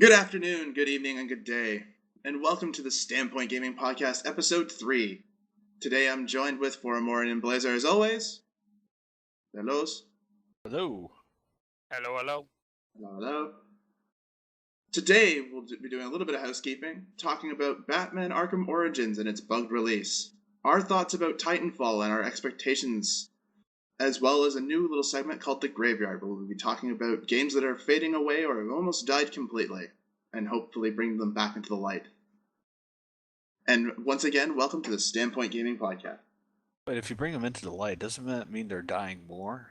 Good afternoon, good evening, and good day, and welcome to the StandPoint Gaming Podcast, Episode 3. Today I'm joined with Foromorian and MrBlazzar as always. Hellos. Hello. Hello, hello. Hello, hello. Today we'll be doing a little bit of housekeeping, talking about Batman Arkham Origins and its bugged release, our thoughts about Titanfall and our expectations, as well as a new little segment called The Graveyard, where we'll be talking about games that are fading away or have almost died completely, and hopefully bring them back into the light. And once again, welcome to the StandPoint Gaming Podcast. But if you bring them into the light, doesn't that mean they're dying more?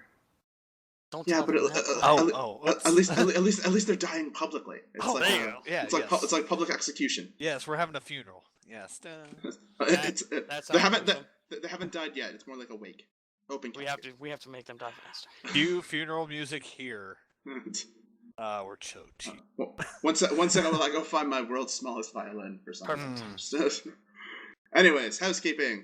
Don't Yeah, tell but them that. at least they're dying publicly. It's Oh, like there you go. Yeah, it's like public execution. Yes, we're having a funeral. Yes. They haven't died yet. It's more like a wake. Open. We have to make them die faster. Cue funeral music here. We're so cheap. One second, I'll go find my world's smallest violin for something. Perfect. Anyways, housekeeping.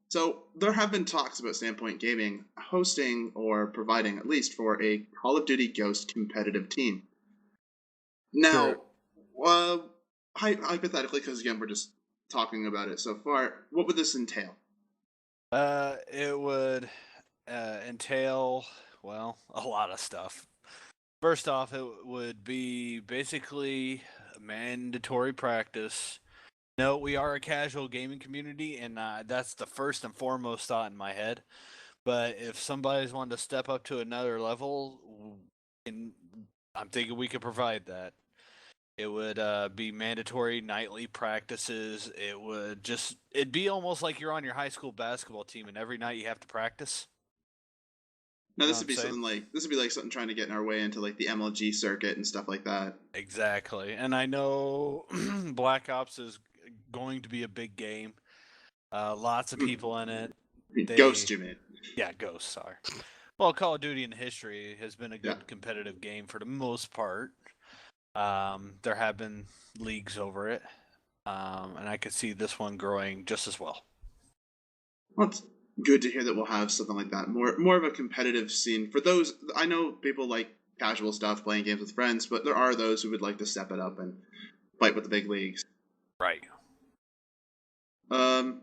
So there have been talks about StandPoint Gaming hosting or providing, at least for a Call of Duty Ghost competitive team. Now, hypothetically, because again we're just talking about it so far, what would this entail? It would entail, well, a lot of stuff. First off, it would be basically mandatory practice. No, we are a casual gaming community, and that's the first and foremost thought in my head. But if somebody's wanted to step up to another level, I'm thinking we could provide that. It would be mandatory nightly practices. It'd be almost like you're on your high school basketball team, and every night you have to practice. Now this would be something trying to get in our way into like the MLG circuit and stuff like that. Exactly, and I know Black Ops is going to be a big game. Lots of people in it. Ghost, you mean? Yeah, Ghost. Sorry. Well, Call of Duty in history has been a good competitive game for the most part. There have been leagues over it, and I could see this one growing just as well. Well, it's good to hear that we'll have something like that. More of a competitive scene. For those, I know people like casual stuff, playing games with friends, but there are those who would like to step it up and fight with the big leagues. Right. Let's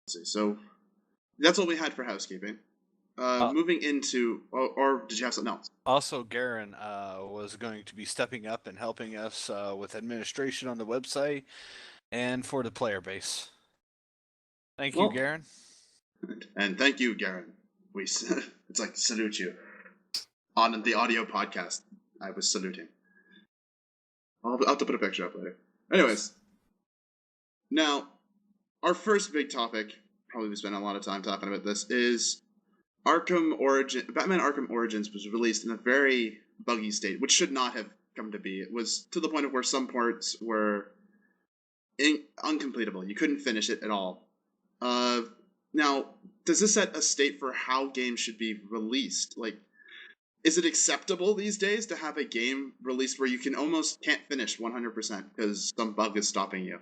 see. So that's all we had for housekeeping. Moving into, or did you have something else? Also, Garen was going to be stepping up and helping us with administration on the website and for the player base. Thank you, Garen. And thank you, Garen. It's like salute you. On the audio podcast, I was saluting. I'll have to put a picture up later. Anyways, now, our first big topic, probably we spent a lot of time talking about this, is Batman Arkham Origins was released in a very buggy state, which should not have come to be. It was to the point of where some parts were uncompletable. You couldn't finish it at all. Now, does this set a state for how games should be released? Like, is it acceptable these days to have a game released where you can't finish 100% because some bug is stopping you?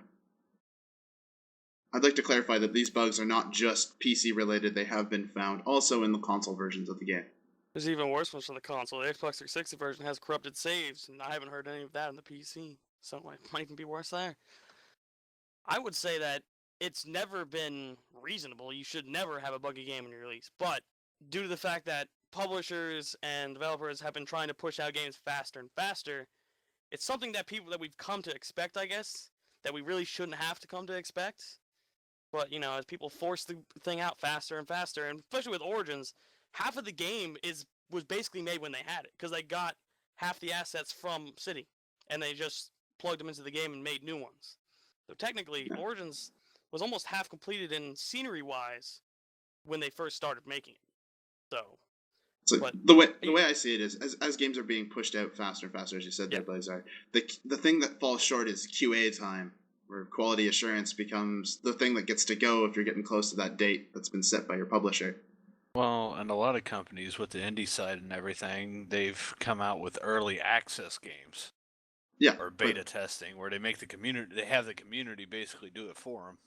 I'd like to clarify that these bugs are not just PC related, they have been found also in the console versions of the game. There's even worse ones for the console. The Xbox 360 version has corrupted saves, and I haven't heard any of that in the PC. So it might even be worse there. I would say that it's never been reasonable. You should never have a buggy game in your release. But due to the fact that publishers and developers have been trying to push out games faster and faster, it's something that we've come to expect, I guess, that we really shouldn't have to come to expect. But, as people force the thing out faster and faster, and especially with Origins, half of the game was basically made when they had it, because they got half the assets from City, and they just plugged them into the game and made new ones. So technically, Origins was almost half completed in scenery-wise when they first started making it. So, the way I see it is, as games are being pushed out faster and faster, as you said there, BlazzR, the thing that falls short is QA time, where quality assurance becomes the thing that gets to go if you're getting close to that date that's been set by your publisher. Well, and a lot of companies with the indie side and everything, they've come out with early access games. Yeah. Or beta testing, where they have the community basically do it for them.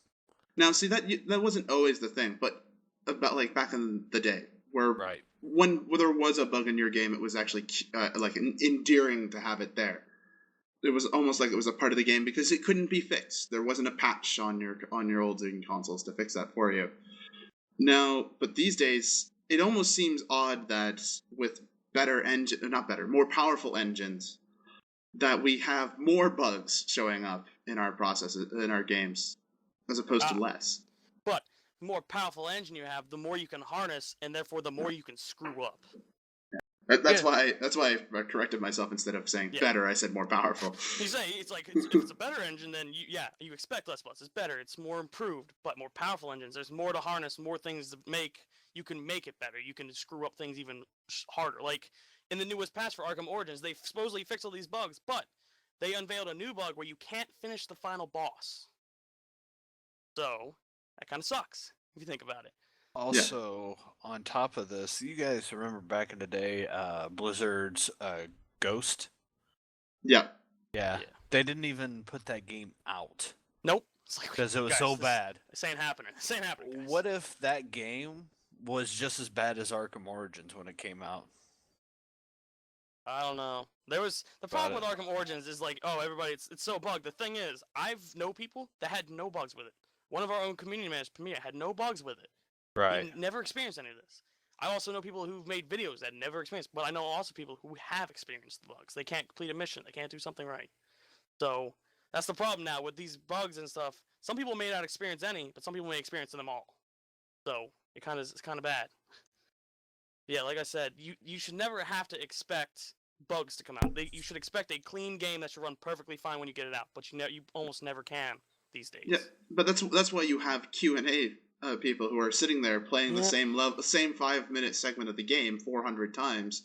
Now, see, that wasn't always the thing, but about like back in the day, where when there was a bug in your game, it was actually endearing to have it there. it was almost like it was a part of the game because it couldn't be fixed. There wasn't a patch on your old consoles to fix that for you. Now, but these days, it almost seems odd that with more powerful engines, that we have more bugs showing up in our processes, in our games, as opposed to less. But the more powerful engine you have, the more you can harness, and therefore the more you can screw up. That's why I corrected myself instead of saying better. I said more powerful. You say it's like if it's a better engine, then you expect less bugs. It's better. It's more improved, but more powerful engines. There's more to harness, more things to make. You can make it better. You can screw up things even harder. Like in the newest patch for Arkham Origins, they supposedly fixed all these bugs, but they unveiled a new bug where you can't finish the final boss. So that kind of sucks if you think about it. Also, on top of this, you guys remember back in the day, Blizzard's Ghost? Yeah. Yeah. They didn't even put that game out. Nope. It's like, because it was so bad. This ain't happening. This ain't happening, guys. What if that game was just as bad as Arkham Origins when it came out? I don't know. The problem with Arkham Origins is like, oh, everybody, it's so bugged. The thing is, I've know people that had no bugs with it. One of our own community managers, Premier, had no bugs with it. Right. He never experienced any of this. I also know people who've made videos that never experienced, but I know also people who have experienced the bugs. They can't complete a mission. They can't do something right. So that's the problem now with these bugs and stuff. Some people may not experience any, but some people may experience them all. So it's kind of bad. Yeah, like I said, you should never have to expect bugs to come out. You should expect a clean game that should run perfectly fine when you get it out, but you almost never can these days. Yeah, but that's why you have Q&A people who are sitting there playing the same 5-minute segment of the game 400 times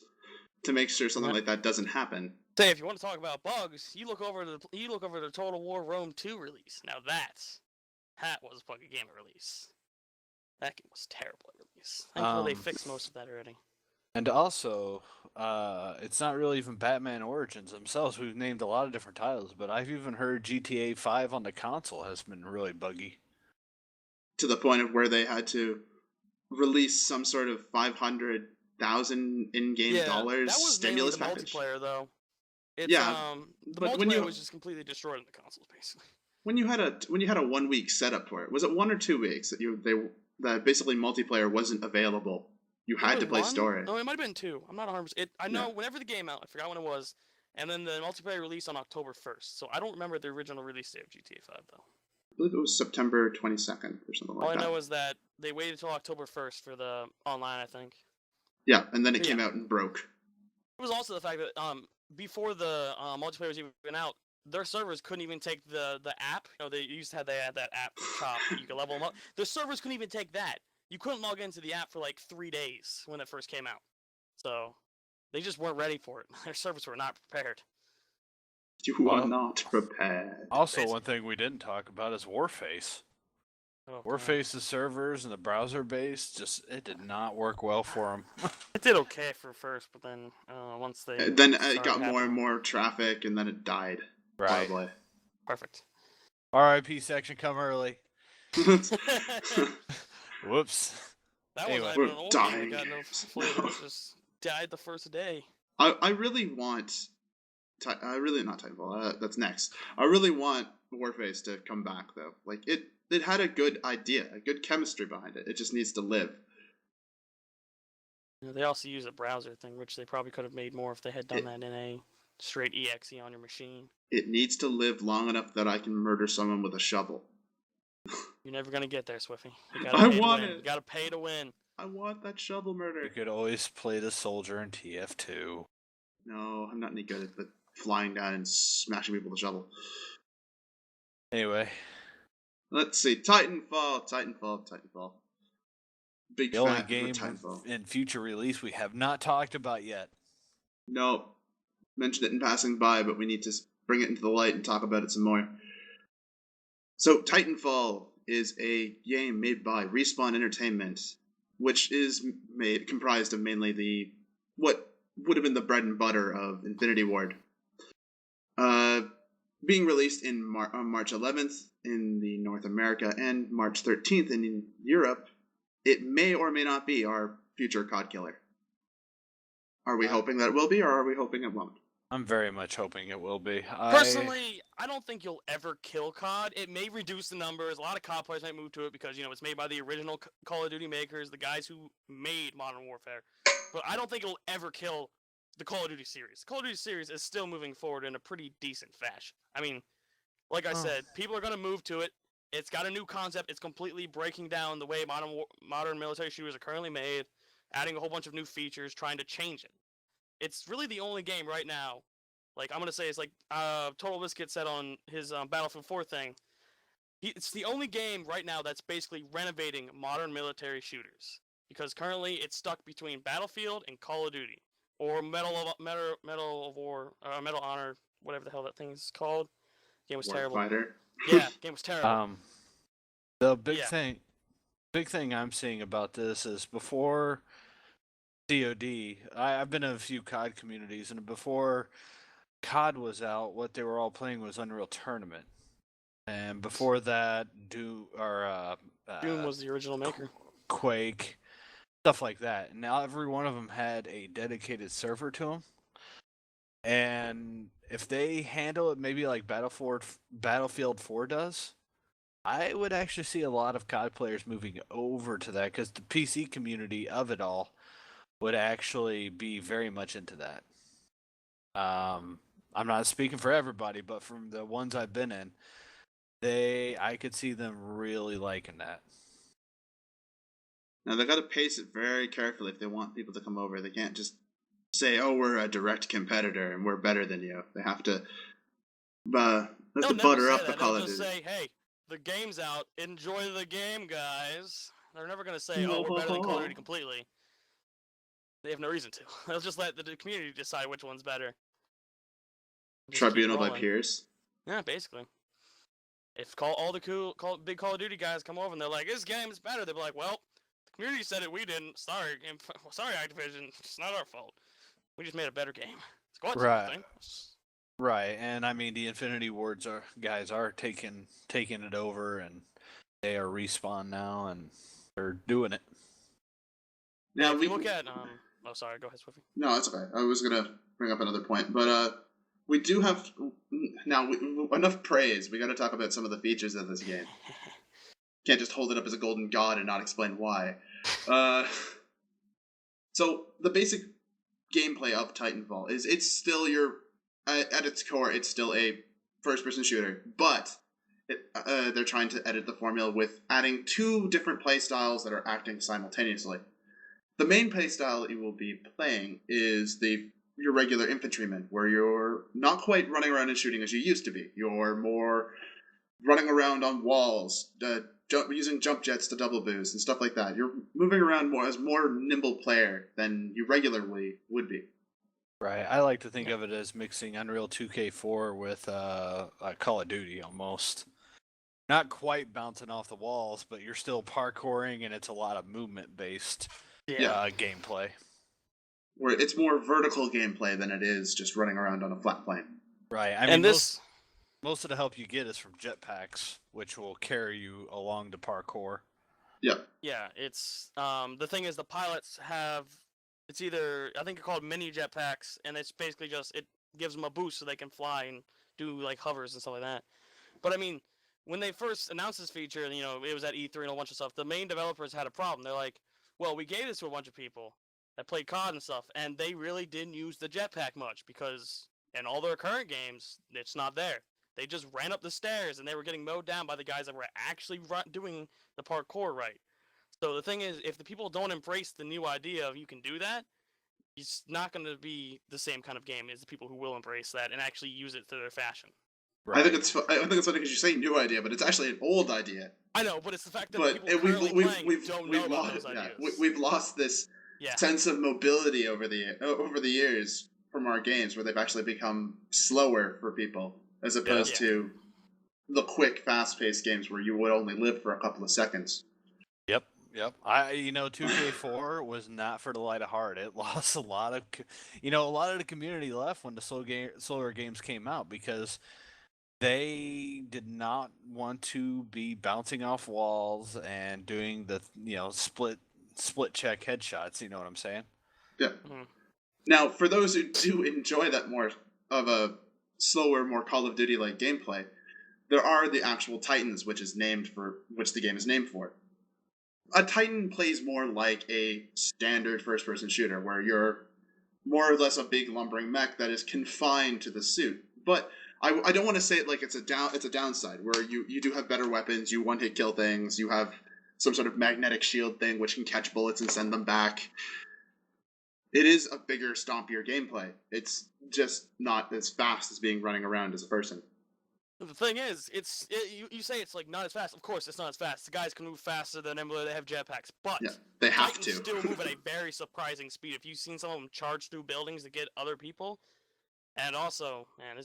to make sure something like that doesn't happen. Say, if you want to talk about bugs, you look over the Total War Rome 2 release. Now that was a buggy game at release. That game was terrible at release. Thankfully, they fixed most of that already. And also, it's not really even Batman Origins themselves. We've named a lot of different titles, but I've even heard GTA 5 on the console has been really buggy. To the point of where they had to release some sort of 500,000 in-game dollars stimulus package. That was mainly the multiplayer, though. The but multiplayer was just completely destroyed in the consoles, basically. When you had a 1 week setup for it, was it 1 or 2 weeks that basically multiplayer wasn't available? You had to play story. No, it might have been 2. I'm not 100%. I know whenever the game out, I forgot when it was, and then the multiplayer released on October 1st. So I don't remember the original release date of GTA 5 though. I believe it was September 22nd or something like that. All I know is that they waited until October 1st for the online, I think. Yeah, and then it came out and broke. It was also the fact that before the multiplayer was even out, their servers couldn't even take the app. You know, they had that app shop that you could level them up. Their servers couldn't even take that. You couldn't log into the app for like 3 days when it first came out. So they just weren't ready for it. Their servers were not prepared. You are not prepared. Also, one thing we didn't talk about is Warface. Warface's servers and the browser base, it did not work well for them. It did okay for first, but then once they... Then it got more and more traffic, and then it died. Right. Probably. Perfect. RIP section, come early. Whoops. That was not even an old game. It got no flavor. It just died the first day. I really want... not Titanfall. That's next. I really want Warface to come back, though. Like, it had a good idea, a good chemistry behind it. It just needs to live. You know, they also use a browser thing, which they probably could have made more if they had done that in a straight EXE on your machine. It needs to live long enough that I can murder someone with a shovel. You're never gonna get there, Swiffy. I want it. You gotta pay to win. I want that shovel murder. You could always play the soldier in TF2. No, I'm not any good at flying down and smashing people with a shovel. Anyway. Let's see. Titanfall. Big the only game in future release we have not talked about yet. No. Mentioned it in passing by, but we need to bring it into the light and talk about it some more. So, Titanfall is a game made by Respawn Entertainment, which is comprised of mainly what would have been the bread and butter of Infinity Ward. Being released on March 11th in the North America and March 13th in Europe, it may or may not be our future COD killer. Are we hoping that it will be, or are we hoping it won't? I'm very much hoping it will be. Personally, I don't think you'll ever kill COD. It may reduce the numbers. A lot of COD players might move to it because, it's made by the original Call of Duty makers, the guys who made Modern Warfare. But I don't think it'll ever kill the Call of Duty series. The Call of Duty series is still moving forward in a pretty decent fashion. I mean, like I said, people are going to move to it. It's got a new concept. It's completely breaking down the way modern military shooters are currently made, adding a whole bunch of new features, trying to change it. It's really the only game right now. Like, I'm going to say it's like Total Biscuit said on his Battlefield 4 thing. It's the only game right now that's basically renovating modern military shooters. Because currently it's stuck between Battlefield and Call of Duty. Or Medal of War, Medal of Honor, whatever the hell that thing's called. Game was terrible. Warfighter. Yeah, game was terrible. The big thing I'm seeing about this is before COD, I've been in a few COD communities, and before COD was out, what they were all playing was Unreal Tournament, and before that, Doom was the original maker. Quake, stuff like that. And now every one of them had a dedicated server to them, and if they handle it maybe like Battlefield 4 does, I would actually see a lot of COD players moving over to that because the PC community of it all would actually be very much into that. I'm not speaking for everybody, but from the ones I've been in, I could see them really liking that. Now, they got to pace it very carefully if they want people to come over. They can't just say, "Oh, we're a direct competitor and we're better than you." They have to butter up the Call of Duty. They'll just say, "Hey, the game's out. Enjoy the game, guys." They're never going to say, "Oh, we're better than Call of Duty completely." They have no reason to. They'll just let the community decide which one's better. Tribunal by peers. Yeah, basically. If all the big Call of Duty guys come over and they're like, "This game is better," they'll be like, "Well, the community said it. We didn't. Sorry, Activision. It's not our fault. We just made a better game." Right, and I mean the Infinity Wards guys are taking it over, and they are Respawn now, and they're doing it. Now we look at oh, sorry, go ahead, Swiffy. No, that's okay. I was gonna bring up another point, but we do have now enough praise. We got to talk about some of the features of this game. Can't just hold it up as a golden god and not explain why. So the basic gameplay of Titanfall is it's still at its core, it's still a first-person shooter, but they're trying to edit the formula with adding two different playstyles that are acting simultaneously. The main playstyle you will be playing is your regular infantryman, where you're not quite running around and shooting as you used to be. You're more running around on walls, using jump jets to double boost and stuff like that. You're moving around more as more nimble player than you regularly would be. Right. I like to think of it as mixing Unreal 2K4 with Call of Duty almost. Not quite bouncing off the walls, but you're still parkouring, and it's a lot of movement-based gameplay. Where it's more vertical gameplay than it is just running around on a flat plane. Right. I mean, most of the help you get is from jetpacks, which will carry you along the parkour. Yeah. Yeah, it's the thing is the pilots have it's either I think they're called mini jetpacks, and it's basically just it gives them a boost so they can fly and do like hovers and stuff like that. But I mean, when they first announced this feature, it was at E3 and a bunch of stuff. The main developers had a problem. They're like, "Well, we gave this to a bunch of people that played COD and stuff, and they really didn't use the jetpack much because in all their current games, it's not there. They just ran up the stairs, and they were getting mowed down by the guys that were actually doing the parkour right." So the thing is, if the people don't embrace the new idea of you can do that, it's not going to be the same kind of game as the people who will embrace that and actually use it to their fashion. Right. I think it's funny because you say new idea, but it's actually an old idea. I know, but it's the fact that people don't know about those ideas. We've lost this sense of mobility over the years from our games, where they've actually become slower for people as opposed to the quick, fast-paced games where you would only live for a couple of seconds. Yep. 2K4 was not for the light of heart. It lost a lot of, a lot of the community left when the slower games came out because they did not want to be bouncing off walls and doing the, split check headshots. You know what I'm saying? Yeah. Mm-hmm. Now, for those who do enjoy that more a slower, more Call of Duty like gameplay, there are the actual Titans, which the game is named for. A Titan plays more like a standard first-person shooter, where you're more or less a big lumbering mech that is confined to the suit. But I don't want to say it like it's a downside, where you do have better weapons, you one-hit kill things, you have some sort of magnetic shield thing which can catch bullets and send them back. It is a bigger, stompier gameplay. It's just not as fast as being running around as a person. The thing is, you say it's like not as fast. Of course, it's not as fast. The guys can move faster than Emulator. They have jetpacks, but yeah, they have Titans to still move at a very surprising speed. If you've seen some of them charge through buildings to get other people, and also, man,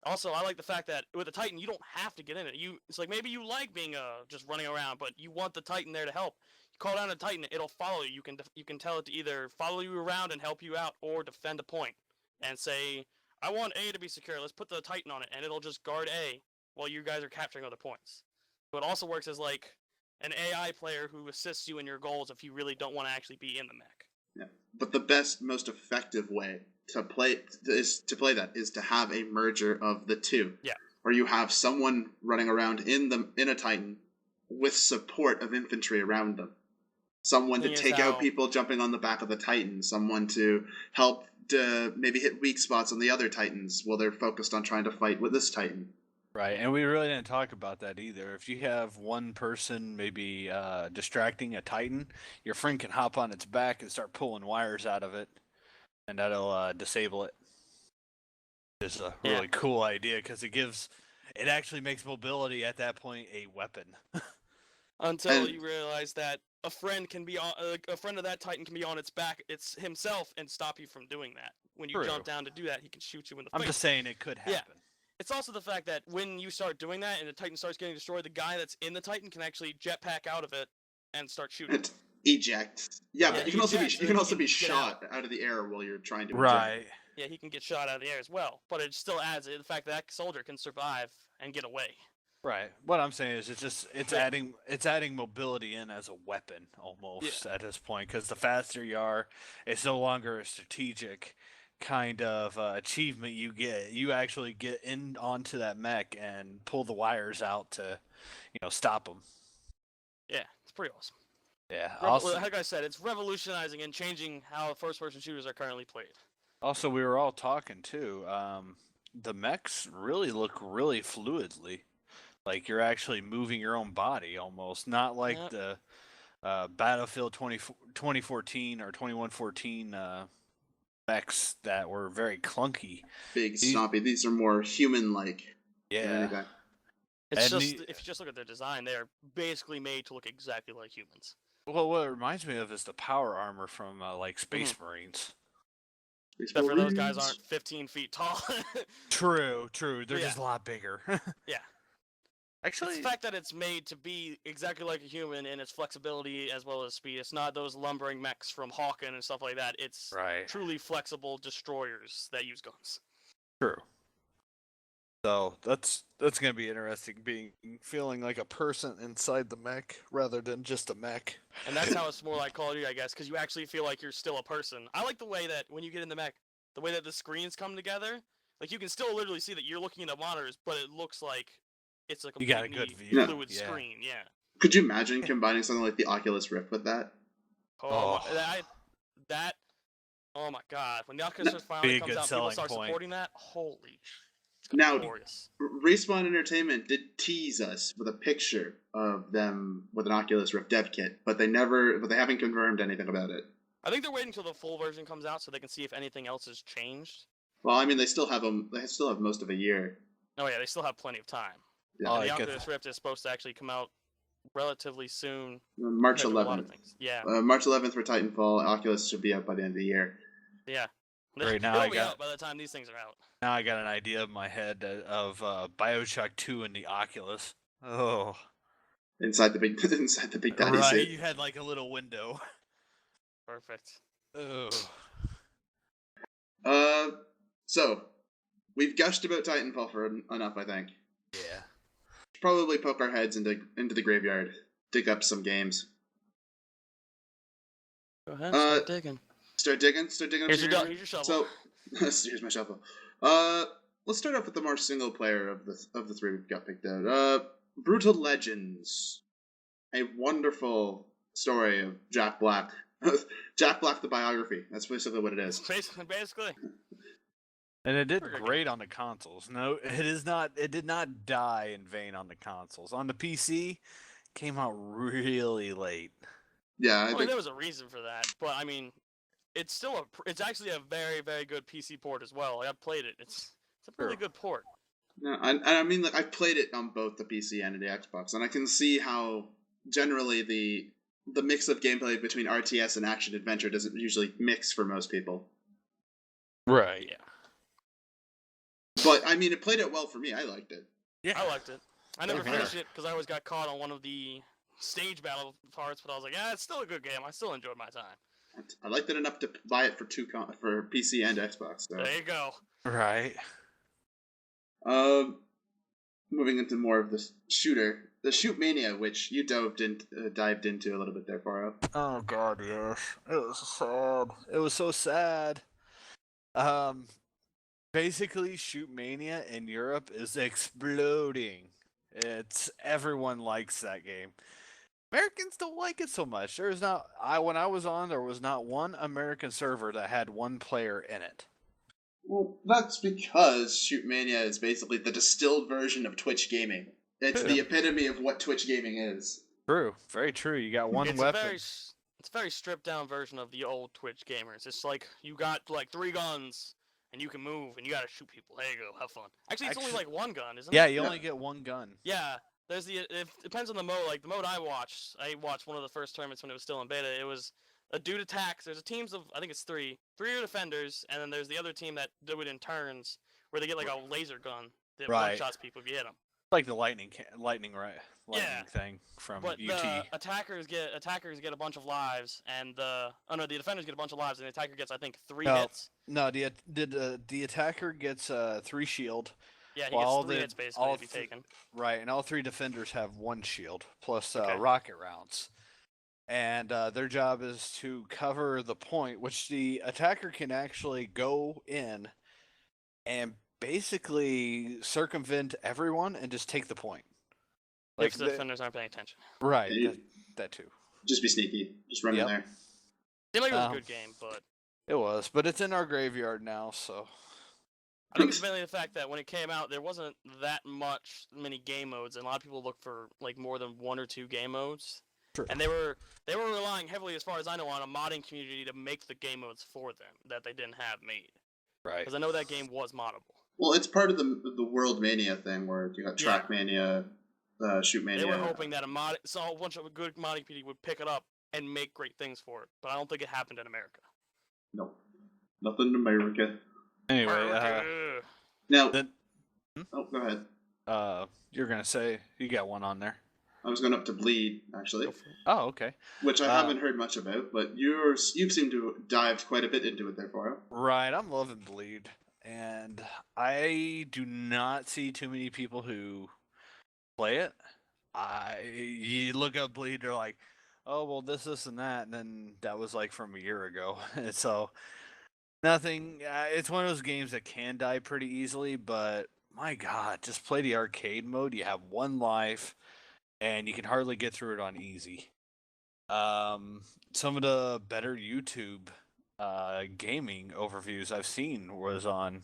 I like the fact that with the Titan, you don't have to get in it. It's like maybe you like being just running around, but you want the Titan there to help. You call down a Titan, it'll follow you. You can tell it to either follow you around and help you out, or defend a point, and say, I want A to be secure. Let's put the Titan on it, and it'll just guard A while you guys are capturing other points. So it also works as like an AI player who assists you in your goals if you really don't want to actually be in the mech. Yeah, but the best, most effective way to play that is to have a merger of the two. Yeah. Where you have someone running around in a Titan with support of infantry around them. Someone to take out people jumping on the back of the Titan. Someone to help to maybe hit weak spots on the other Titans while they're focused on trying to fight with this Titan. Right, and we really didn't talk about that either. If you have one person maybe distracting a Titan, your friend can hop on its back and start pulling wires out of it, and that'll disable it. It's a really cool idea because it actually makes mobility at that point a weapon. Until you realize that a friend of that Titan can be on its back, it's himself, and stop you from doing that. When you jump down to do that, he can shoot you in the face. I'm just saying it could happen. Yeah. It's also the fact that when you start doing that and the Titan starts getting destroyed, the guy that's in the Titan can actually jetpack out of it and start shooting. Eject. Yeah, but you can also be shot out of the air while you're trying to eject. Right. Yeah, he can get shot out of the air as well, but it still adds the fact that soldier can survive and get away. Right. What I'm saying is it's adding mobility in as a weapon almost at this point, because the faster you are, it's no longer a strategic kind of achievement you get. You actually get in onto that mech and pull the wires out to, stop them. Yeah, it's pretty awesome. Yeah. Like I said, it's revolutionizing and changing how first-person shooters are currently played. Also, we were all talking too. The mechs really look really fluidly, like you're actually moving your own body almost, not like the Battlefield 2014 or 2114 mechs that were very clunky. Big, snappy. These are more human-like. Yeah. It's just, if you just look at their design, they're basically made to look exactly like humans. Well, what it reminds me of is the power armor from like Space Marines. Except for those guys aren't 15 feet tall. True. They're just a lot bigger. Yeah. Actually, it's the fact that it's made to be exactly like a human in its flexibility as well as speed. It's not those lumbering mechs from Hawken and stuff like that. It's truly flexible destroyers that use guns. True. So that's gonna be interesting, feeling like a person inside the mech rather than just a mech. And that's how it's more like Call of Duty, I guess, because you actually feel like you're still a person. I like the way that when you get in the mech, the way that the screens come together, like you can still literally see that you're looking at the monitors, but it looks like it's a completely fluid screen. Yeah. Could you imagine combining something like the Oculus Rift with that? Oh my god! When the Oculus Rift finally comes out, people start supporting that. Holy. Now, Respawn Entertainment did tease us with a picture of them with an Oculus Rift dev kit, but they haven't confirmed anything about it. I think they're waiting until the full version comes out so they can see if anything else has changed. Well, I mean, they still have most of a year. Oh yeah, they still have plenty of time. Yeah. The Oculus Rift is supposed to actually come out relatively soon. March 11th. A lot of things. Yeah. March 11th for Titanfall. Oculus should be out by the end of the year. Yeah. Right now, It'll be out by the time these things are out. Now I got an idea in my head of BioShock 2 in the Oculus. Oh. Inside the big daddy suit. Right, you had like a little window. Perfect. Oh. So we've gushed about Titanfall for enough, I think. Yeah. Probably poke our heads into the graveyard, dig up some games. Go ahead, start digging. Start digging. Here's your shovel. So, here's my shovel. Let's start off with the more single player of the three we've got picked out. Brutal Legends, a wonderful story of Jack Black. Jack Black, the biography. That's basically what it is. Basically. And it did Pretty good great on the consoles. No, it is not. It did not die in vain on the consoles. On the PC, came out really late. Yeah, I mean, there was a reason for that, but I mean, it's still it's actually a very, very good PC port as well. Like, I've played it. It's a really good port. No, I mean, like, I've played it on both the PC and the Xbox, and I can see how generally the mix of gameplay between RTS and action adventure doesn't usually mix for most people. Right. Yeah. But I mean, it played it well for me. I liked it. Yeah. I liked it. I never Same finished here. it because I always got caught on one of the stage battle parts, but I was like, yeah, it's still a good game. I still enjoyed my time. I liked it enough to buy it for for PC and Xbox. So. There you go. Right. Moving into more of the shooter, the Shoot Mania, which you dived into a little bit there, Faro. Oh God, yes. It was sad. It was so sad. Basically, Shoot Mania in Europe is exploding. Everyone likes that game. Americans don't like it so much. When I was on, there was not one American server that had one player in it. Well, that's because Shoot Mania is basically the distilled version of Twitch gaming. It's the epitome of what Twitch gaming is. True, very true. You got one weapon. It's a very stripped down version of the old Twitch gamers. It's like you got like 3 guns and you can move and you gotta shoot people. There you go, have fun. Actually, it's only like 1 gun, isn't it? Yeah, you only get 1 gun. Yeah, it depends on the mode. Like the mode I watched one of the first tournaments when it was still in beta. It was a dude attacks. There's a teams of, I think it's 3 are defenders, and then there's the other team that do it in turns where they get like a laser gun that one shots people if you hit them. Like the lightning thing from But UT. the attackers get a bunch of lives, and the defenders get a bunch of lives, and the attacker gets, I think, 3 hits. No, the attacker gets 3 shield. Yeah, he gets 3 hits basically if he's taken. Right, and all 3 defenders have 1 shield plus rocket rounds. And their job is to cover the point, which the attacker can actually go in and basically circumvent everyone and just take the point. Like the defenders aren't paying attention. Right, that too. Just be sneaky. Just run in there. Seemed like it was a good game, but... It was, but it's in our graveyard now, so... I think it's mainly the fact that when it came out, there wasn't that many game modes, and a lot of people look for like more than 1 or 2 game modes. True. And they were relying heavily, as far as I know, on a modding community to make the game modes for them that they didn't have made. Right. Because I know that game was moddable. Well, it's part of the World Mania thing where you got Track Mania, Shoot Mania. They were hoping that a bunch of a good modding community would pick it up and make great things for it, but I don't think it happened in America. No, nothing in America. Anyway, now, oh, go ahead. You're gonna say you got one on there. I was going up to Bleed, actually. Oh, okay. Which I haven't heard much about, but you seem to dive quite a bit into it there, Faro. Right, I'm loving Bleed, and I do not see too many people who play it. You look up Bleed, they're like, oh, well, this, and that, and then that was like from a year ago. So, nothing. It's one of those games that can die pretty easily, but my God, just play the arcade mode. You have 1 life. And you can hardly get through it on easy. Some of the better YouTube gaming overviews I've seen was on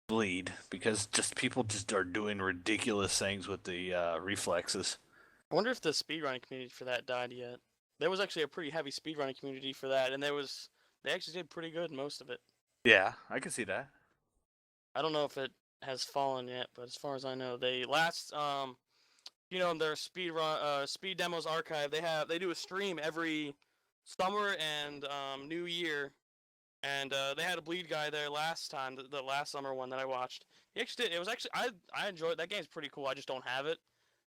Bleed, because people are doing ridiculous things with the reflexes. I wonder if the speedrunning community for that died yet. There was actually a pretty heavy speedrunning community for that, and they actually did pretty good most of it. Yeah, I can see that. I don't know if it has fallen yet, but as far as I know, they last their speed demos archive, they do a stream every summer and New Year, and they had a Bleed guy there last time, the last summer one that I watched. He actually did. It was actually I enjoyed that game's pretty cool. I just don't have it,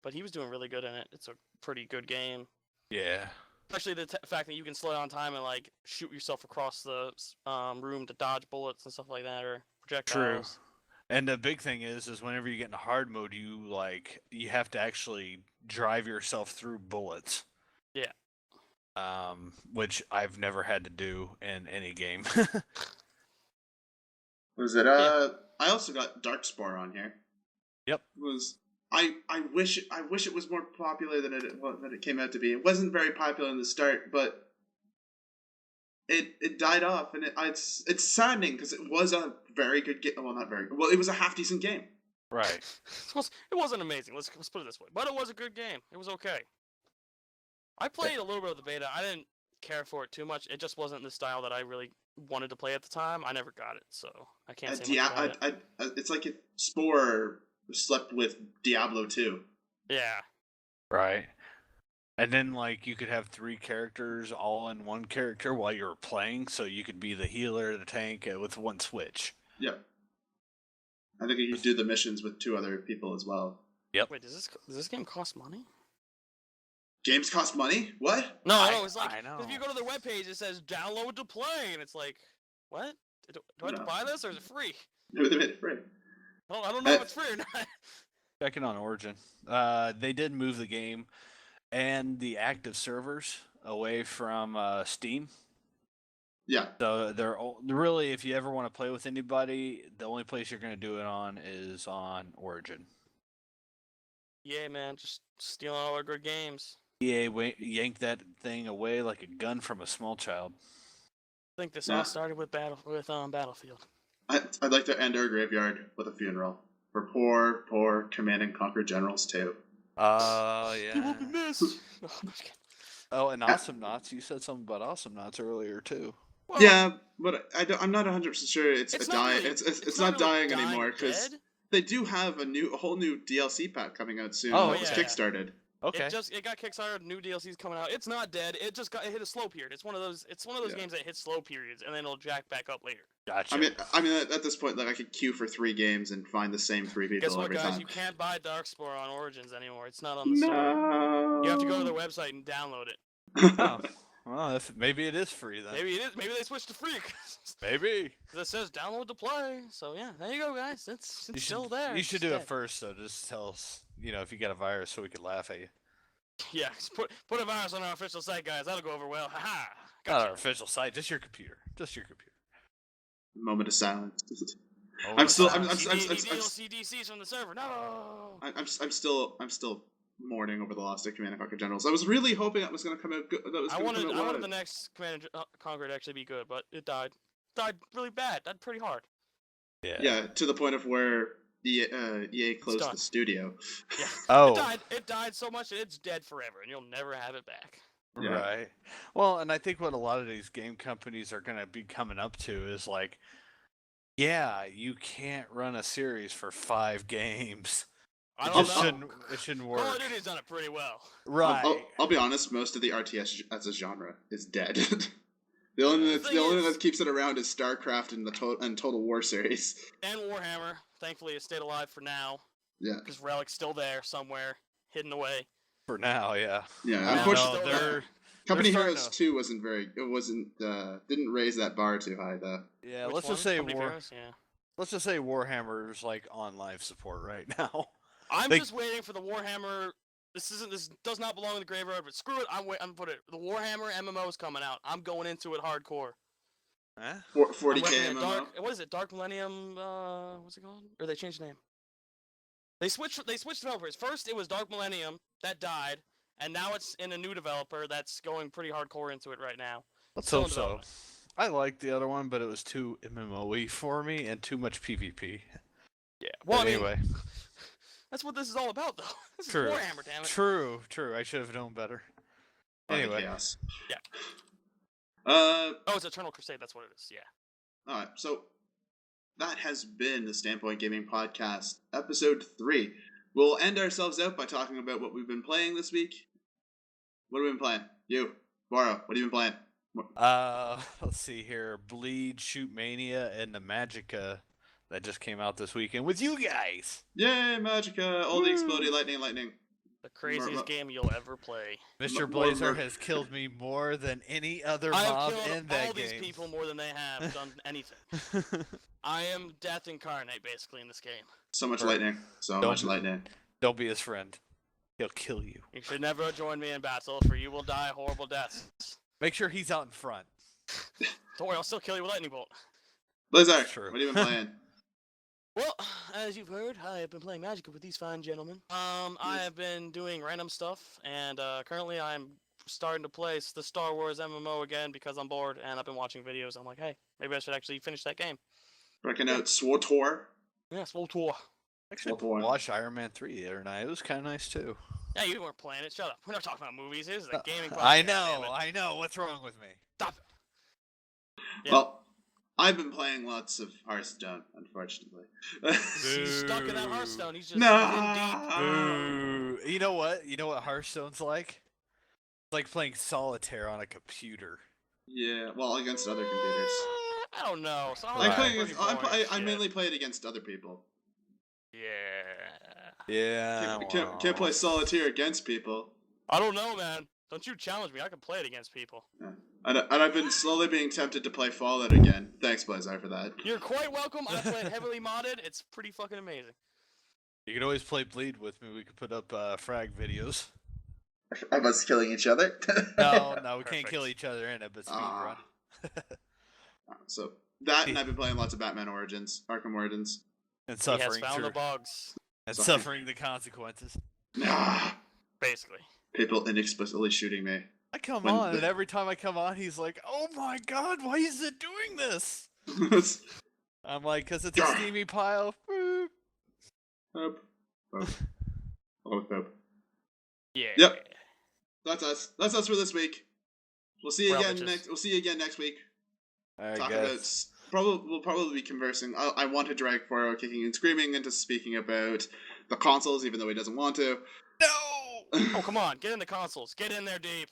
but he was doing really good in it. It's a pretty good game. Yeah. Especially the fact that you can slow down time and like shoot yourself across the room to dodge bullets and stuff like that, or projectiles. True. And the big thing is whenever you get into hard mode, you have to actually drive yourself through bullets. Yeah. Which I've never had to do in any game. Was it? Yeah. I also got Darkspore on here. Yep. I wish it was more popular than it came out to be. It wasn't very popular in the start, but it died off, and it's saddening because it was a very good game. Well, not very well. It was a half decent game. Right. It wasn't amazing. Let's put it this way, but it was a good game. It was okay. I played a little bit of the beta. I didn't care for it too much. It just wasn't the style that I really wanted to play at the time. I never got it, so I can't say much about it. It's like if Spore slept with Diablo 2. Yeah. Right. And then, like, you could have 3 characters all in one character while you were playing, so you could be the healer, the tank, with one switch. Yep. I think you could do the missions with 2 other people as well. Yep. Wait, does this game cost money? Games cost money? What? No, it's like, I know. if you go to their webpage, it says download to play, and it's like, what? Do I have to buy this, or is it free? Maybe they made it free. Well, I don't know if it's free or not. Checking on Origin. They did move the game and the active servers away from Steam. Yeah. So they're really, if you ever want to play with anybody, the only place you're going to do it on is on Origin. Yeah, man, just stealing all our good games. EA yanked that thing away like a gun from a small child. I think this all started with Battlefield. I'd like to end our graveyard with a funeral for poor Command and Conquer Generals 2. You Yeah. will be missed. No, I'm just kidding. Oh, and Awesome Knots. You said something about Awesome Knots earlier too. Well, Yeah, but I'm not 100% sure it's not dying. really- It's not not really dying anymore because dead. they do have a whole new DLC pack coming out soon. Oh, that was yeah. kickstarted. Okay. It got kickstarted. New DLC's coming out. It's not dead. It hit a slow period. It's one of those Yeah. games that hits slow periods and then it'll jack back up later. Gotcha. I mean, at this point, like I could queue for 3 games and find the same 3 people Guess what, every guys? time. You can't buy Darkspore on Origins anymore. It's not on the store. No. You have to go to their website and download it. Oh, well, maybe it is free then. Maybe it is. Maybe they switched to free. Maybe. It says download to play. So yeah, there you go, guys. It's still there. You It's should just do it dead. first, though. Just tell us, if you got a virus, so we could laugh at you. Yeah, just put a virus on our official site, guys. That'll go over well. Haha. Not our official site, just your computer. Just your computer. Moment of silence. Oh, I'm still CDCs from the server. No. I'm still mourning over the loss of Command and Conquer Generals. I was really hoping that was going to come out good. I wanted the next Command and Conquer to actually be good, but it died. Died really bad. Died pretty hard. Yeah, to the point of where EA closed done. the studio. Yeah. Oh. It died so much that it's dead forever, and you'll never have it back. Yeah. Right. Well, and I think what a lot of these game companies are going to be coming up to is like, yeah, you can't run a series for 5 games. I It don't just know. shouldn't Call of work. Duty's done it pretty well. Right. I'll be honest. Most of the RTS as a genre is dead. The only thing that keeps it around is StarCraft and the Total War series. And Warhammer, thankfully, it stayed alive for now. Yeah. Because Relic's still there somewhere, hidden away. For now, yeah. Yeah. Well, Unfortunately, no, Company starting Heroes to- 2 didn't raise that bar too high though. Yeah, Which let's one? just say Company Heroes? Yeah. Let's just say Warhammer's like on live support right now. I'm They- just waiting for the Warhammer. This does not belong in the graveyard, but screw it. I'm put it. The Warhammer MMO is coming out. I'm going into it hardcore. Huh? 40k I'm looking at MMO. What is it? Dark Millennium. What's it called? Or they changed the name. They switched developers. First it was Dark Millennium that died, and now it's in a new developer that's going pretty hardcore into it right now. Let's Still hope in so. development. I liked the other one, but it was too MMO-y for me and too much PvP. Yeah. Well, But I mean, anyway, that's what this is all about, though. This True. is Warhammer, damn it. true. I should have known better. Anyway, Chaos. Yeah. Uh, Oh, it's Eternal Crusade. That's what it is. Yeah. Alright, so that has been the StandPoint Gaming Podcast, episode 3. We'll end ourselves out by talking about what we've been playing this week. What have we been playing? You, Boro, what have you been playing? let's see here. Bleed, Shoot Mania, and the Magicka that just came out this weekend with you guys. Yay, Magicka! All the exploding lightning. The craziest game you'll ever play. Mr. More Blazer murder. has killed me more than any other I mob have killed in that all game. these people more than they have done anything. I am death incarnate, basically, in this game. So much Or- lightning. So Don't- much lightning. Don't be his friend. He'll kill you. You should never join me in battle, for you will die horrible deaths. Make sure he's out in front. Don't worry, I'll still kill you with lightning bolt. Blizzard, True. what have you been playing? Well, as you've heard, I have been playing Magic with these fine gentlemen. I have been doing random stuff, and currently I'm starting to play the Star Wars MMO again because I'm bored, and I've been watching videos. I'm like, hey, maybe I should actually finish that game. Breaking out SWTOR. Yeah, Swole Tour. Actually, SWTOR. watched Iron Man 3 the other night. It was kind of nice too. Yeah, you weren't playing it. Shut up. We're not talking about movies. This is a gaming podcast. I damn know, it. I know. What's wrong with me? Stop it. Yeah. Well, I've been playing lots of Hearthstone, unfortunately. He's stuck in that Hearthstone. He's just No. in deep. Boo. You know what? You know what Hearthstone's like? It's like playing solitaire on a computer. Yeah, well, against other computers. I don't know. So I, Right. play against, I mainly play it against other people. Yeah. Yeah. Can't play solitaire against people. I don't know, man. Don't you challenge me. I can play it against people. Yeah. And I've been slowly being tempted to play Fallout again. Thanks, BlazzR, for that. You're quite welcome. I play it heavily modded. It's pretty fucking amazing. You can always play Bleed with me. We could put up frag videos. Of us killing each other? No, we can't Perfect. kill each other in it, but speed run. So, that, and I've been playing lots of Batman Origins, Arkham Origins. And He has suffering found the through, bugs, and Suffering. suffering the consequences. Ah, basically. people inexplicably shooting me. I come When on, the- and every time I come on, he's like, "Oh my god, why is it doing this?" I'm like, "Cause it's a steamy pile." Boop. Hope. Hope. Yeah. Yep. That's us. That's us for this week. We'll see you Well, again bitches. next. We'll see you again next week. I Talk guess. about. We'll probably be conversing. I want to drag Foro kicking and screaming into speaking about the consoles, even though he doesn't want to. No. Oh, come on. Get in the consoles. Get in there deep.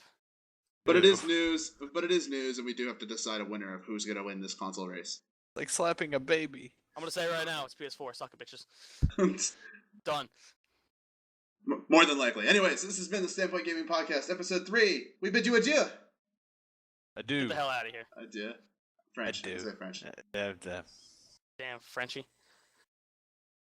But it Ew. is news. But it is news, and we do have to decide a winner of who's gonna win this console race. Like slapping a baby. I'm going to say right now, it's PS4. Suck it, bitches. Done. More than likely. Anyways, this has been the StandPoint Gaming Podcast, episode 3. We bid you adieu. I Get do. the hell out of here. Adieu. French. I do. Say French. Yeah. Damn Frenchie.